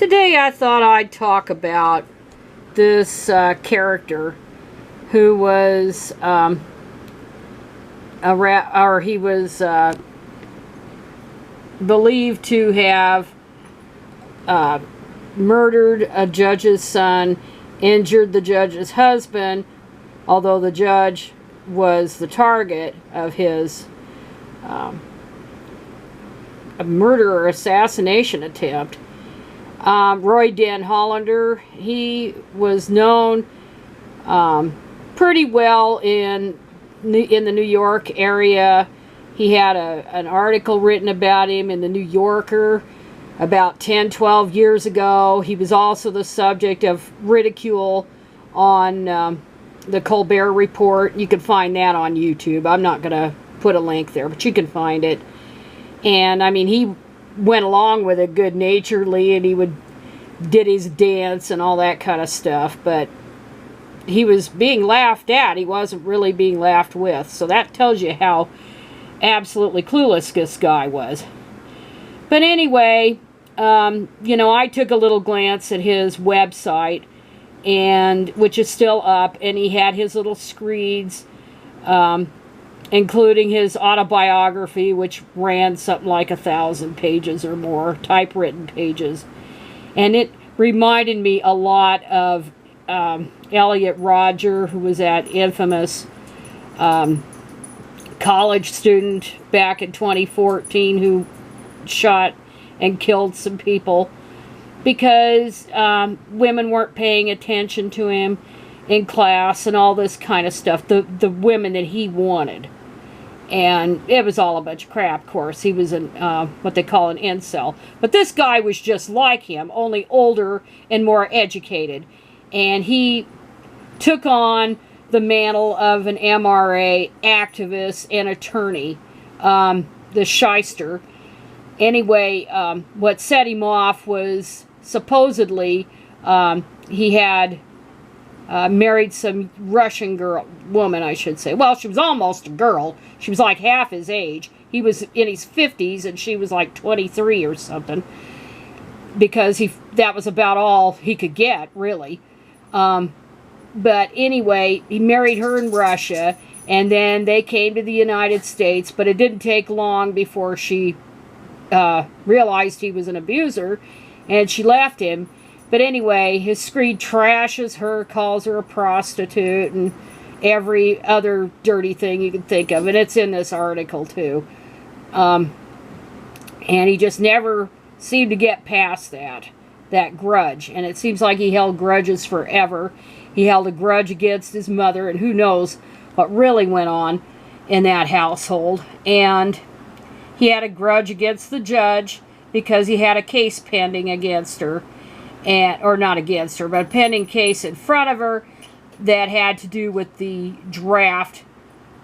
Today I thought I'd talk about this character who was he was believed to have murdered a judge's son, injured the judge's husband, although the judge was the target of his a murder or assassination attempt. Roy Den Hollander, he was known pretty well in the New York area. He had an article written about him in the New Yorker about 10-12 years ago. He was also the subject of ridicule on the Colbert Report. You can find that on YouTube. I'm not going to put a link there, but you can find it. And I mean, he went along with it good-naturedly, and he did his dance and all that kind of stuff, but he was being laughed at. He wasn't really being laughed with. So that tells you how absolutely clueless this guy was. But anyway, you know, I took a little glance at his website, and which is still up, and he had his little screeds, including his autobiography, which ran something like 1,000 pages or more, typewritten pages. And it reminded me a lot of Elliot Rodger, who was that infamous college student back in 2014 who shot and killed some people because women weren't paying attention to him in class and all this kind of stuff. The women that he wanted. And it was all a bunch of crap, of course. He was what they call an incel. But this guy was just like him, only older and more educated. And he took on the mantle of an MRA activist and attorney, the shyster. Anyway, what set him off was supposedly he had married some Russian woman, I should say. Well, she was almost a girl. She was like half his age. He was in his 50s, and she was like 23 or something. Because that was about all he could get, really. But anyway, he married her in Russia, and then they came to the United States, but it didn't take long before she realized he was an abuser, and she left him. But anyway, his screed trashes her, calls her a prostitute, and every other dirty thing you can think of. And it's in this article, too. And he just never seemed to get past that grudge. And it seems like he held grudges forever. He held a grudge against his mother, and who knows what really went on in that household. And he had a grudge against the judge because he had a case pending against her. Or not against her, but a pending case in front of her that had to do with the draft.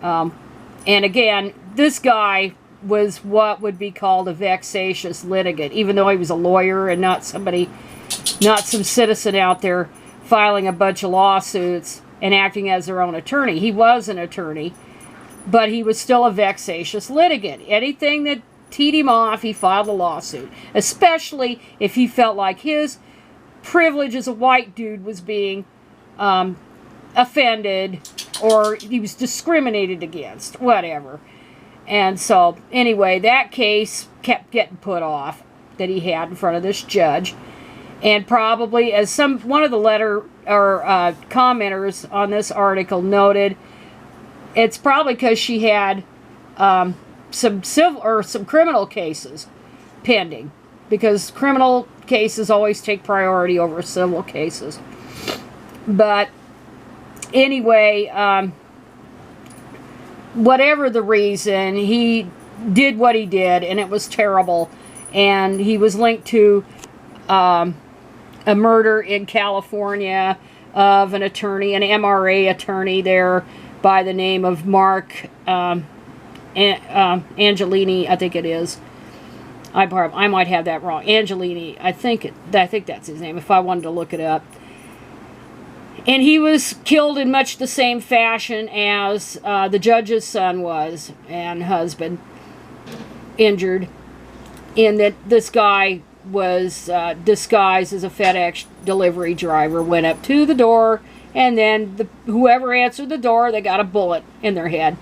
And again, this guy was what would be called a vexatious litigant, even though he was a lawyer and not some citizen out there filing a bunch of lawsuits and acting as their own attorney. He was an attorney, but he was still a vexatious litigant. Anything that teed him off, he filed a lawsuit, especially if he felt like his privilege as a white dude was being offended, or he was discriminated against, whatever. And so, anyway, that case kept getting put off that he had in front of this judge. And probably, as one of the commenters on this article noted, it's probably because she had some criminal cases pending, because criminal cases always take priority over civil cases. But anyway, whatever the reason, he did what he did, and it was terrible. And he was linked to a murder in California of an attorney, an MRA attorney there by the name of Marc Angelucci, I think it is. I might have that wrong. Angelini, I think that's his name, if I wanted to look it up. And he was killed in much the same fashion as the judge's son was, and husband, injured, in that this guy was disguised as a FedEx delivery driver, went up to the door, and then whoever answered the door, they got a bullet in their head.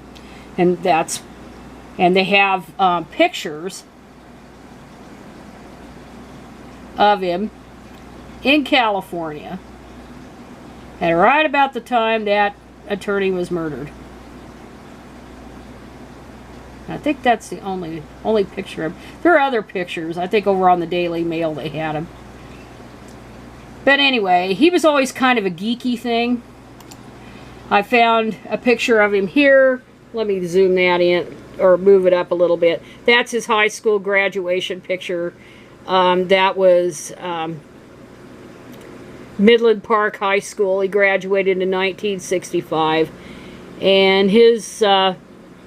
And they have pictures of him in California at right about the time that attorney was murdered. I think that's the only picture of him. There are other pictures. I think over on the Daily Mail they had him. But anyway, he was always kind of a geeky thing. I found a picture of him here. Let me zoom that in or move it up a little bit. That's his high school graduation picture. That was Midland Park High School. He graduated in 1965. And his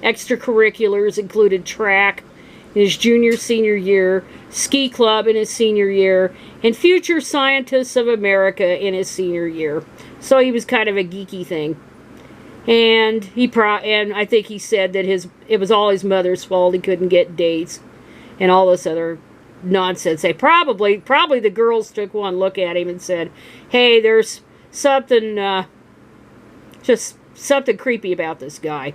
extracurriculars included track in his senior year, ski club in his senior year, and Future Scientists of America in his senior year. So he was kind of a geeky thing. And and I think he said that it was all his mother's fault. He couldn't get dates and all this other nonsense. They probably the girls took one look at him and said, "Hey, there's something just something creepy about this guy."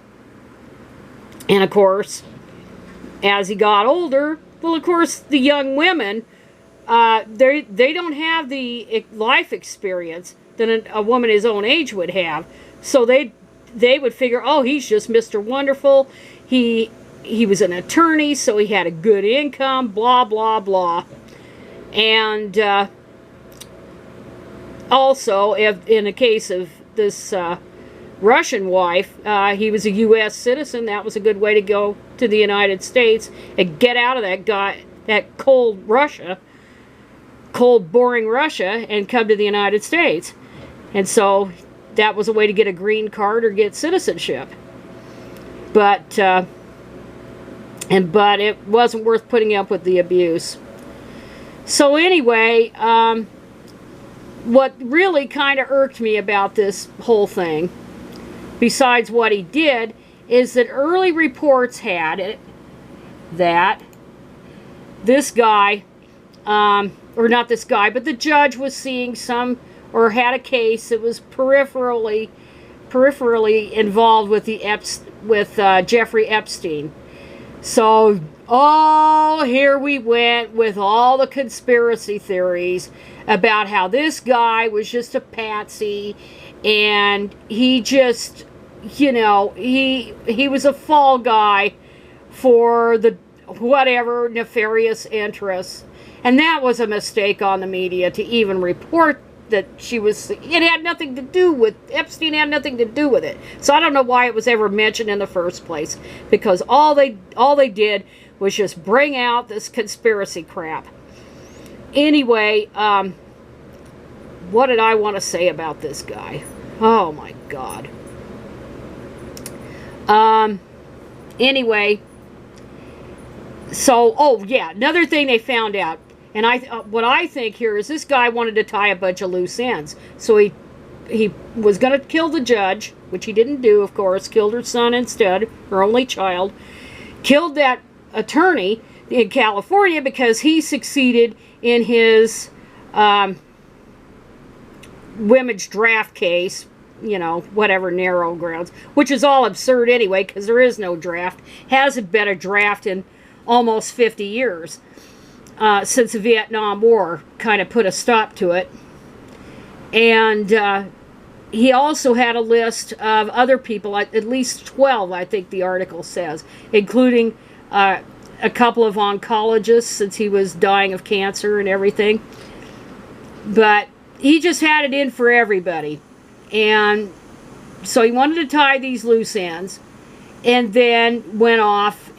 And of course, as he got older, well, of course, the young women, they don't have the life experience that a woman his own age would have. So they would figure, oh, he's just Mr. Wonderful. He was an attorney, so he had a good income, blah, blah, blah. And also, in the case of this Russian wife, he was a U.S. citizen. That was a good way to go to the United States and get out of that cold Russia, cold, boring Russia, and come to the United States. And so that was a way to get a green card or get citizenship. But it wasn't worth putting up with the abuse. So anyway, what really kind of irked me about this whole thing, besides what he did, is that early reports had it that this guy, or not this guy, but the judge was seeing some, or had a case that was peripherally involved with Jeffrey Epstein. So, here we went with all the conspiracy theories about how this guy was just a patsy, and he just, he was a fall guy for the whatever nefarious interests. And that was a mistake on the media to even report that it had nothing to do with, Epstein had nothing to do with it. So I don't know why it was ever mentioned in the first place, because all they did was just bring out this conspiracy crap. Anyway, what did I want to say about this guy? Oh my God. Anyway, so, oh yeah, another thing they found out, and what I think here is this guy wanted to tie a bunch of loose ends. So he was going to kill the judge, which he didn't do, of course, killed her son instead, her only child, killed that attorney in California because he succeeded in his women's draft case, whatever, narrow grounds, which is all absurd anyway, because there is no draft. Hasn't been a draft in almost 50 years. Since the Vietnam War kind of put a stop to it. And he also had a list of other people, at least 12, I think the article says, including a couple of oncologists, since he was dying of cancer and everything. But he just had it in for everybody. And so he wanted to tie these loose ends, and then went off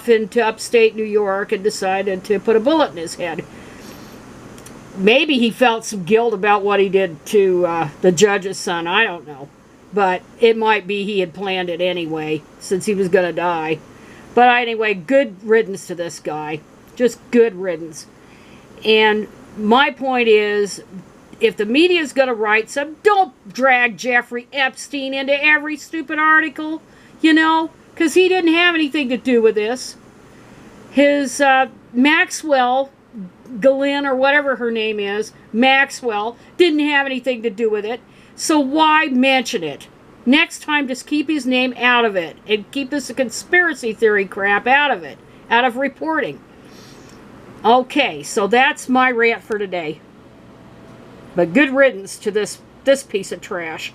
into upstate New York and decided to put a bullet in his head. Maybe he felt some guilt about what he did to the judge's son. I don't know. But it might be he had planned it anyway, since he was going to die. But anyway, good riddance to this guy. Just good riddance. And my point is, if the media is going to write some, don't drag Jeffrey Epstein into every stupid article, because he didn't have anything to do with this. His Maxwell, Galen, or whatever her name is, Maxwell, didn't have anything to do with it. So why mention it? Next time, just keep his name out of it. And keep this conspiracy theory crap out of it. Out of reporting. Okay, so that's my rant for today. But good riddance to this piece of trash.